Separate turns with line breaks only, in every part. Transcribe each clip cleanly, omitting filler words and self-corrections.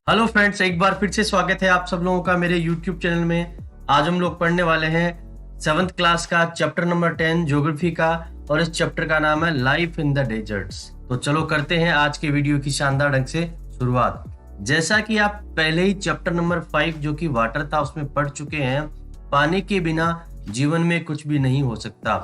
Hello friends, एक बार फिर से स्वागत है आप सब लोगों का मेरे YouTube चैनल में। आज हम लोग पढ़ने वाले हैं 7th क्लास का चैप्टर नंबर 10 ज्योग्राफी का, और इस चैप्टर का नाम है लाइफ इन द डेजर्ट्स। तो चलो करते हैं आज के वीडियो की शानदार ढंग से शुरुआत। जैसा कि आप पहले ही चैप्टर नंबर 5 जो कि वाटर था उसमें पढ़ चुके हैं, पानी के बिना जीवन में कुछ भी नहीं हो सकता।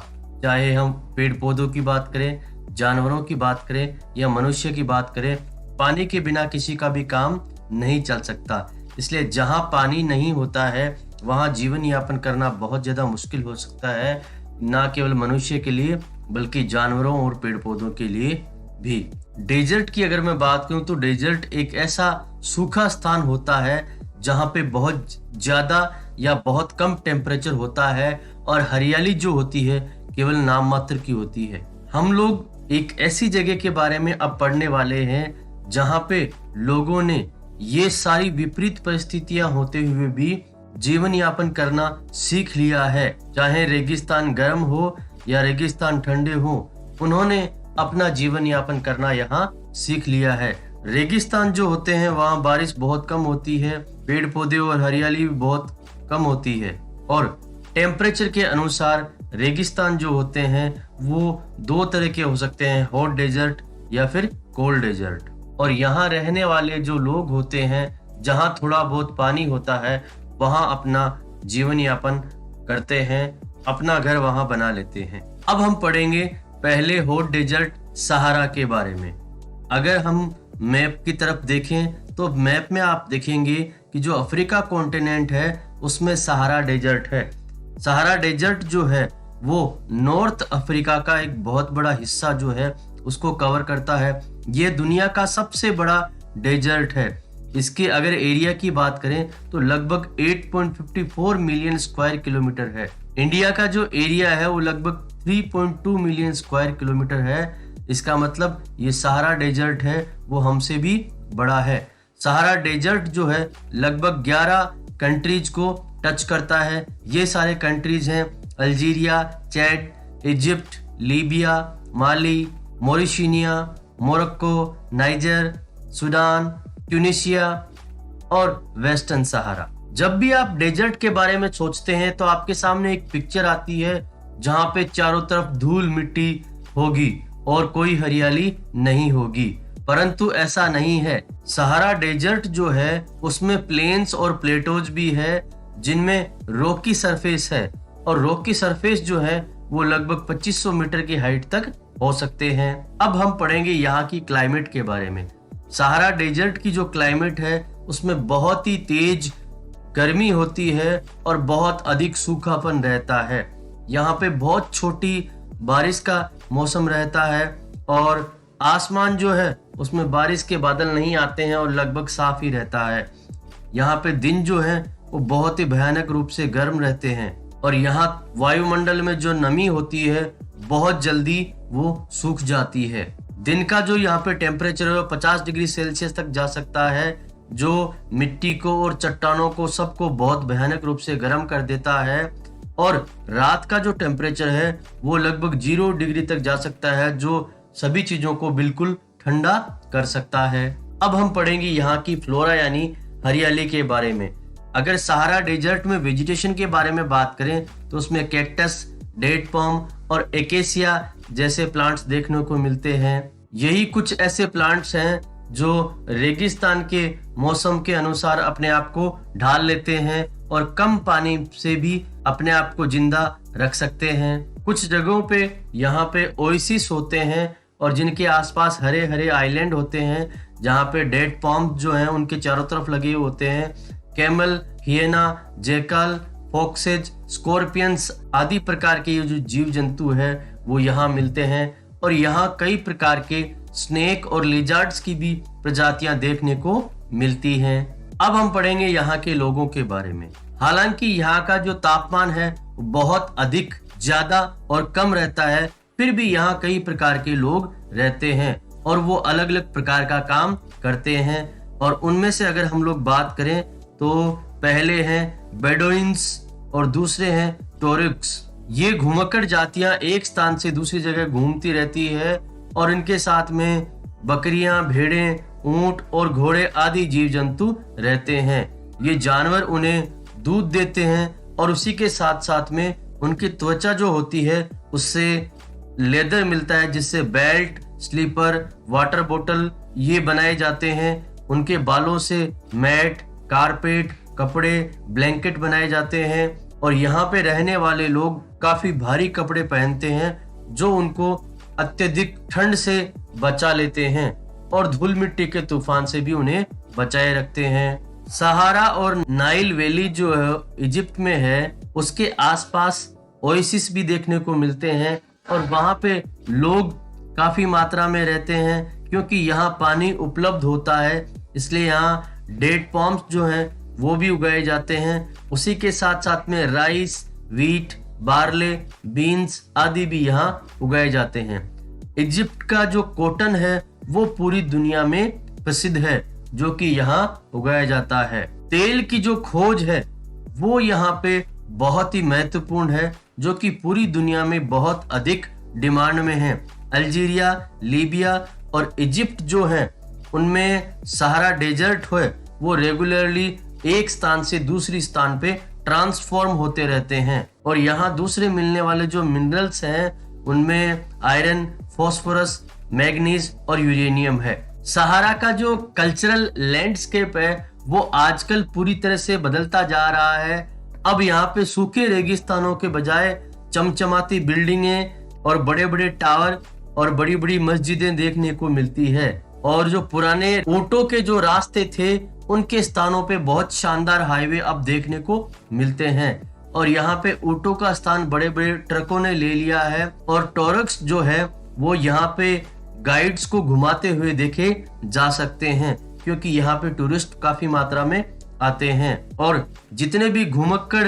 चाहे हम पेड़ पौधों की बात करें, जानवरों की बात करें या मनुष्य की बात करें, पानी के बिना किसी का भी काम नहीं चल सकता। इसलिए जहां पानी नहीं होता है वहां जीवन यापन करना बहुत ज्यादा मुश्किल हो सकता है, ना केवल मनुष्य के लिए बल्कि जानवरों और पेड़ पौधों के लिए भी। डेजर्ट की अगर मैं बात करूं तो डेजर्ट एक ऐसा सूखा स्थान होता है जहां पे बहुत ज्यादा या बहुत कम टेम्परेचर होता है और हरियाली जो होती है केवल नाम मात्र की होती है। हम लोग एक ऐसी जगह के बारे में अब पढ़ने वाले हैं जहां पे लोगों ने ये सारी विपरीत परिस्थितियां होते हुए भी जीवन यापन करना सीख लिया है। चाहे रेगिस्तान गर्म हो या रेगिस्तान ठंडे हो, उन्होंने अपना जीवन यापन करना यहाँ सीख लिया है। रेगिस्तान जो होते हैं वहाँ बारिश बहुत कम होती है, पेड़ पौधे और हरियाली भी बहुत कम होती है, और टेम्परेचर के अनुसार रेगिस्तान जो होते हैं वो दो तरह के हो सकते हैं, हॉट डेजर्ट या फिर कोल्ड डेजर्ट। और यहाँ रहने वाले जो लोग होते हैं, जहाँ थोड़ा बहुत पानी होता है वहाँ अपना जीवन यापन करते हैं, अपना घर वहाँ बना लेते हैं। अब हम पढ़ेंगे पहले हॉट डेजर्ट सहारा के बारे में। अगर हम मैप की तरफ देखें तो मैप में आप देखेंगे कि जो अफ्रीका कॉन्टिनेंट है उसमें सहारा डेजर्ट है। सहारा डेजर्ट जो है वो नॉर्थ अफ्रीका का एक बहुत बड़ा हिस्सा जो है उसको कवर करता है। ये दुनिया का सबसे बड़ा डेजर्ट है। इसके अगर एरिया की बात करें तो लगभग 8.54 मिलियन स्क्वायर किलोमीटर है। इंडिया का जो एरिया है वो लगभग 3.2 मिलियन स्क्वायर किलोमीटर है। इसका मतलब ये सहारा डेजर्ट है वो हमसे भी बड़ा है। सहारा डेजर्ट जो है लगभग 11 कंट्रीज को टच करता है। ये सारे कंट्रीज हैं अल्जीरिया, चैड, इजिप्ट, लीबिया, माली, मॉरिशनिया, मोरक्को, नाइजर, सूडान, ट्यूनिशिया और वेस्टर्न सहारा। जब भी आप डेजर्ट के बारे में सोचते हैं तो आपके सामने एक पिक्चर आती है जहां पे चारों तरफ धूल मिट्टी होगी और कोई हरियाली नहीं होगी, परंतु ऐसा नहीं है। सहारा डेजर्ट जो है उसमें प्लेन्स और प्लेटोज भी है जिनमें रॉकी सरफेस है, और रॉकी सरफेस जो है वो लगभग 2500 मीटर की हाइट तक हो सकते हैं। अब हम पढ़ेंगे यहाँ की क्लाइमेट के बारे में। सहारा डेजर्ट की जो क्लाइमेट है उसमें बहुत ही तेज गर्मी होती है और बहुत अधिक सूखापन रहता है। यहाँ पे बहुत छोटी बारिश का मौसम रहता है और आसमान जो है उसमें बारिश के बादल नहीं आते हैं और लगभग साफ ही रहता है। यहाँ पे दिन जो है वो बहुत ही भयानक रूप से गर्म रहते हैं, और यहाँ वायुमंडल में जो नमी होती है बहुत जल्दी वो सूख जाती है। दिन का जो यहाँ पे टेम्परेचर है 50 डिग्री सेल्सियस तक जा सकता है, जो मिट्टी को और चट्टानों को सबको बहुत भयानक रूप से गर्म कर देता है। और रात का जो टेम्परेचर है वो लगभग 0 डिग्री तक जा सकता है, जो सभी चीजों को बिल्कुल ठंडा कर सकता है। अब हम पढ़ेंगे यहाँ की फ्लोरा यानी हरियाली के बारे में। अगर सहारा डेजर्ट में वेजिटेशन के बारे में बात करें तो उसमें कैक्टस, डेट पॉम और एकेसिया जैसे प्लांट्स देखने को मिलते हैं। यही कुछ ऐसे प्लांट्स हैं जो रेगिस्तान के मौसम के अनुसार अपने आप को ढाल लेते हैं और कम पानी से भी अपने आप को जिंदा रख सकते हैं। कुछ जगहों पे यहाँ पे ओएसिस होते हैं और जिनके आसपास हरे हरे आइलैंड होते हैं जहाँ पे डेट पॉम जो हैं उनके चारों तरफ लगे होते हैं। कैमल, हियना, जैकल, फॉक्सेज, स्कॉर्पियंस आदि प्रकार के ये जो जीव जंतु है वो यहाँ मिलते हैं, और यहाँ कई प्रकार के स्नेक और लिजार्ड्स की भी प्रजातियां देखने को मिलती हैं। अब हम पढ़ेंगे यहाँ के लोगों के बारे में। हालांकि यहाँ का जो तापमान है वो बहुत अधिक, ज्यादा और कम रहता है, फिर भी यहाँ कई प्रकार के लोग रहते हैं और वो अलग अलग प्रकार का काम करते हैं। और उनमें से अगर हम लोग बात करें तो पहले हैं बेडोइन्स और दूसरे हैं टोरिक्स। ये घुमक्कड़ जातियां एक स्थान से दूसरी जगह घूमती रहती है और इनके साथ में बकरियां, भेड़ें ऊंट और घोड़े आदि जीव जंतु रहते हैं। ये जानवर उन्हें दूध देते हैं और उसी के साथ साथ में उनकी त्वचा जो होती है उससे लेदर मिलता है, जिससे बेल्ट, स्लीपर, वाटर बोतल ये बनाए जाते हैं। उनके बालों से मैट, कारपेट, कपड़े, ब्लैंकेट बनाए जाते हैं। और यहाँ पे रहने वाले लोग काफी भारी कपड़े पहनते हैं जो उनको अत्यधिक ठंड से बचा लेते हैं और धूल मिट्टी के तूफान से भी उन्हें बचाए रखते हैं। सहारा और नाइल वैली जो है इजिप्ट में है, उसके आसपास ओएसिस भी देखने को मिलते हैं और वहां पे लोग काफी मात्रा में रहते हैं क्योंकि यहाँ पानी उपलब्ध होता है, इसलिए यहाँ डेट पॉम्स जो हैं वो भी उगाए जाते हैं। उसी के साथ साथ में राइस, व्हीट, बार्ले, बीन्स आदि भी यहाँ उगाए जाते हैं। इजिप्ट का जो कॉटन है वो पूरी दुनिया में प्रसिद्ध है, जो कि यहाँ उगाया जाता है। तेल की जो खोज है वो यहाँ पे बहुत ही महत्वपूर्ण है, जो कि पूरी दुनिया में बहुत अधिक डिमांड में है। अल्जीरिया, लीबिया और इजिप्ट जो है उनमें सहारा डेजर्ट है वो रेगुलरली एक स्थान से दूसरी स्थान पे ट्रांसफॉर्म होते रहते हैं और यहाँ दूसरे मिलने वाले जो मिनरल्स हैं उनमें आयरन, फास्फोरस, मैग्नीज और यूरेनियम है। सहारा का जो कल्चरल लैंडस्केप है वो आजकल पूरी तरह से बदलता जा रहा है। अब यहाँ पे सूखे रेगिस्तानों के बजाय चमचमाती बिल्डिंगें और बड़े बड़े टावर और बड़ी बड़ी मस्जिदें देखने को मिलती है और जो पुराने ऊंटों के जो रास्ते थे उनके स्थानों पे बहुत शानदार हाईवे अब देखने को मिलते हैं और यहाँ पे ऊंटों का स्थान बड़े बड़े ट्रकों ने ले लिया है और टोरक्स जो है वो यहाँ पे गाइड्स को घुमाते हुए देखे जा सकते हैं क्योंकि यहाँ पे टूरिस्ट काफी मात्रा में आते हैं। और जितने भी घुमक्कड़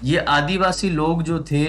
ये आदिवासी लोग जो थे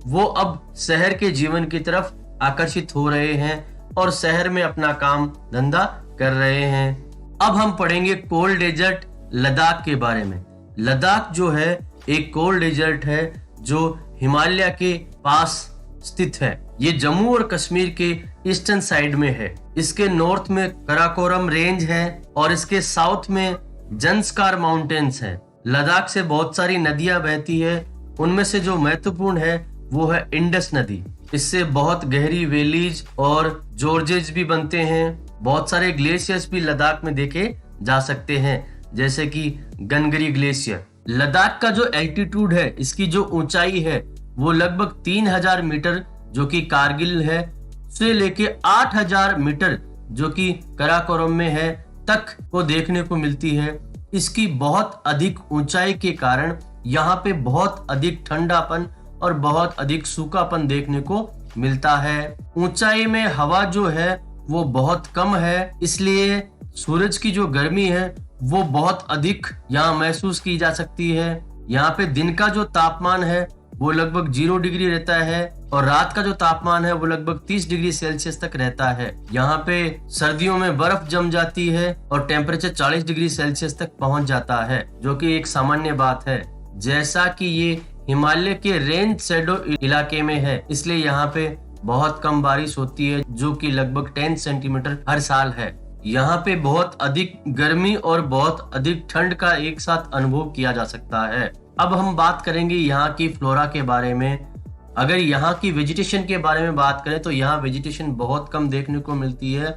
वो अब शहर के जीवन की तरफ आकर्षित हो रहे हैं और शहर में अपना काम धंधा कर रहे हैं। अब हम पढ़ेंगे कोल्ड डेजर्ट लद्दाख के बारे में। लद्दाख जो है एक कोल्ड डेजर्ट है जो हिमालय के पास स्थित है। ये जम्मू और कश्मीर के ईस्टर्न साइड में है। इसके नॉर्थ में कराकोरम रेंज है और इसके साउथ में जंस्कार माउंटेन्स है। लद्दाख से बहुत सारी नदियां बहती है, उनमें से जो महत्वपूर्ण है वो है इंडस नदी। इससे बहुत गहरी वैलीज और जॉर्जेज भी बनते हैं। बहुत सारे ग्लेशियर्स भी लद्दाख में देखे जा सकते हैं, जैसे कि गनगरी ग्लेशियर। लद्दाख का जो एल्टीट्यूड है, इसकी जो ऊंचाई है वो लगभग 3000 मीटर जो कि कारगिल है से लेके 8000 मीटर जो कि कराकोरम में है तक को देखने को मिलती है। इसकी बहुत अधिक ऊंचाई के कारण यहाँ पे बहुत अधिक ठंडापन और बहुत अधिक सूखापन देखने को मिलता है। ऊंचाई में हवा जो है वो बहुत कम है, इसलिए सूरज की जो गर्मी है वो बहुत अधिक यहाँ महसूस की जा सकती है। यहाँ पे दिन का जो तापमान है वो लगभग 0 डिग्री रहता है और रात का जो तापमान है वो लगभग 30 डिग्री सेल्सियस तक रहता है। यहाँ पे सर्दियों में बर्फ जम जाती है और टेम्परेचर 40 डिग्री सेल्सियस तक पहुंच जाता है, जो कि एक सामान्य बात है। जैसा कि ये हिमालय के रेंज शैडो इलाके में है, इसलिए यहाँ पे बहुत कम बारिश होती है, जो कि लगभग 10 सेंटीमीटर हर साल है। यहाँ पे बहुत अधिक गर्मी और बहुत अधिक ठंड का एक साथ अनुभव किया जा सकता है। अब हम बात करेंगे यहाँ की फ्लोरा के बारे में। अगर यहाँ की वेजिटेशन के बारे में बात करें तो यहाँ वेजिटेशन बहुत कम देखने को मिलती है,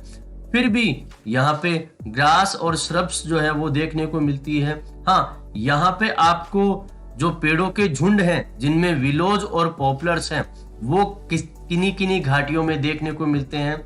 फिर भी यहाँ पे ग्रास और श्रब्स जो है वो देखने को मिलती है। हाँ, यहाँ पे आपको जो पेड़ों के झुंड हैं जिनमें विलोज और पॉपुलर्स हैं वो किन्हीं घाटियों में देखने को मिलते हैं।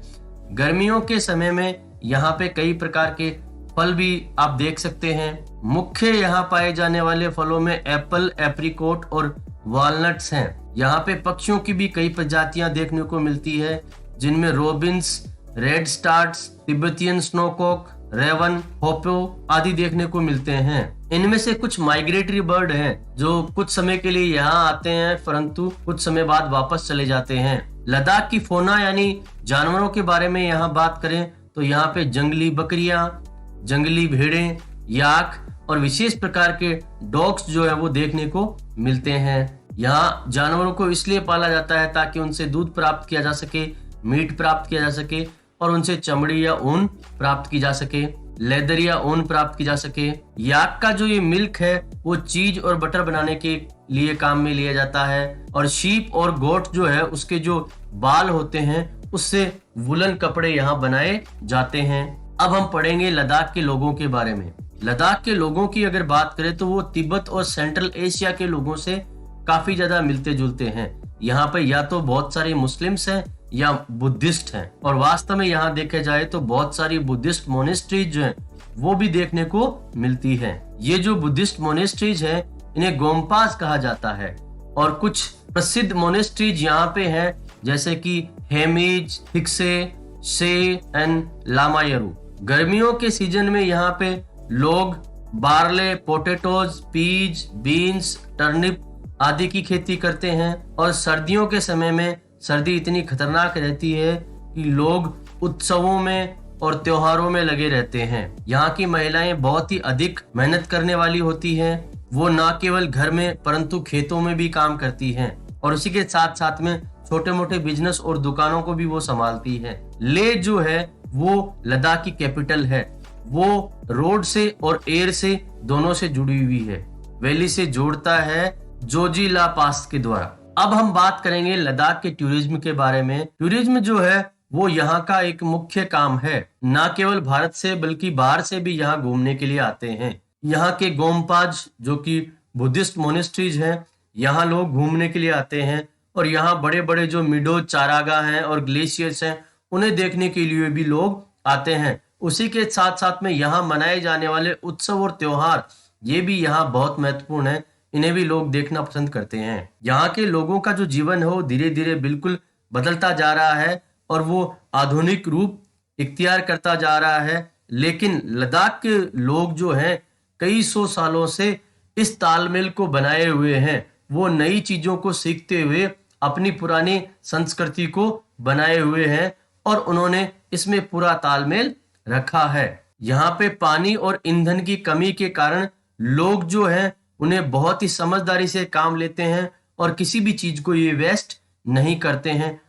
गर्मियों के समय में यहाँ पे कई प्रकार के फल भी आप देख सकते हैं। मुख्य यहाँ पाए जाने वाले फलों में एप्पल, एप्रिकॉट और वॉलनट्स हैं। यहाँ पे पक्षियों की भी कई प्रजातियां देखने को मिलती है, जिनमें robins, red starts, Tibetan snowcock, raven, hoopoe आदि देखने को मिलते हैं। इनमें से कुछ माइग्रेटरी बर्ड हैं जो कुछ समय के लिए यहाँ आते हैं परंतु कुछ समय बाद वापस चले जाते हैं। लद्दाख की फोना यानी जानवरों के बारे में यहाँ बात करें तो यहाँ पे जंगली बकरियां, जंगली भेड़ें, याक और विशेष प्रकार के डॉग्स जो है वो देखने को मिलते हैं। यहाँ जानवरों को इसलिए पाला जाता है ताकि उनसे दूध प्राप्त किया जा सके, मीट प्राप्त किया जा सके और उनसे चमड़ी या ऊन प्राप्त की जा सके, लेदर या ऊन प्राप्त की जा सके। याक का जो ये मिल्क है वो चीज और बटर बनाने के लिए काम में लिया जाता है। और शीप और गोट जो है उसके जो बाल होते हैं उससे वुलन कपड़े यहाँ बनाए जाते हैं। अब हम पढ़ेंगे लद्दाख के लोगों के बारे में। लद्दाख के लोगों की अगर बात करें तो वो तिब्बत और सेंट्रल एशिया के लोगों से काफी ज्यादा मिलते जुलते हैं। यहाँ पे या तो बहुत सारे मुस्लिम्स हैं या बुद्धिस्ट हैं, और वास्तव में यहाँ देखे जाए तो बहुत सारी बुद्धिस्ट मोनेस्ट्रीज जो हैं वो भी देखने को मिलती हैं। ये जो बुद्धिस्ट मोनेस्ट्रीज हैं इन्हें गोम्पास कहा जाता है। और कुछ प्रसिद्ध मोनेस्ट्रीज यहाँ पे हैं जैसे कि हेमिज, हिक्से, से एंड लामायरू। गर्मियों के सीजन में यहाँ पे लोग barley, potatoes, peas, beans, turnip आदि की खेती करते हैं। और सर्दियों के समय में सर्दी इतनी खतरनाक रहती है कि लोग उत्सवों में और त्योहारों में लगे रहते हैं। यहाँ की महिलाएं बहुत ही अधिक मेहनत करने वाली होती हैं। वो न केवल घर में परंतु खेतों में भी काम करती हैं, और उसी के साथ साथ में छोटे मोटे बिजनेस और दुकानों को भी वो संभालती है। लेह जो है वो लद्दाख की कैपिटल है। वो रोड से और एयर से दोनों से जुड़ी हुई है। वैली से जोड़ता है जोजिला पास के द्वारा। अब हम बात करेंगे लद्दाख के टूरिज्म के बारे में। टूरिज्म जो है वो यहाँ का एक मुख्य काम है। न केवल भारत से बल्कि बाहर से भी यहाँ घूमने के लिए आते हैं। यहाँ के गोम्पाज जो कि बुद्धिस्ट मोनेस्ट्रीज हैं, यहाँ लोग घूमने के लिए आते हैं। और यहाँ बड़े बड़े जो मिडो चारागाह हैं और ग्लेशियर्स हैं उन्हें देखने के लिए भी लोग आते हैं। उसी के साथ साथ में यहाँ मनाए जाने वाले उत्सव और त्योहार ये भी यहाँ बहुत महत्वपूर्ण है। इन्हें भी लोग देखना पसंद करते हैं। यहाँ के लोगों का जो जीवन है वो धीरे धीरे बिल्कुल बदलता जा रहा है और वो आधुनिक रूप इख्तियार करता जा रहा है। लेकिन लद्दाख के लोग जो हैं कई सौ सालों से इस तालमेल को बनाए हुए हैं। वो नई चीजों को सीखते हुए अपनी पुरानी संस्कृति को बनाए हुए हैं और उन्होंने इसमें पूरा तालमेल रखा है। यहाँ पे पानी और ईंधन की कमी के कारण लोग जो हैं उन्हें बहुत ही समझदारी से काम लेते हैं और किसी भी चीज को ये वेस्ट नहीं करते हैं।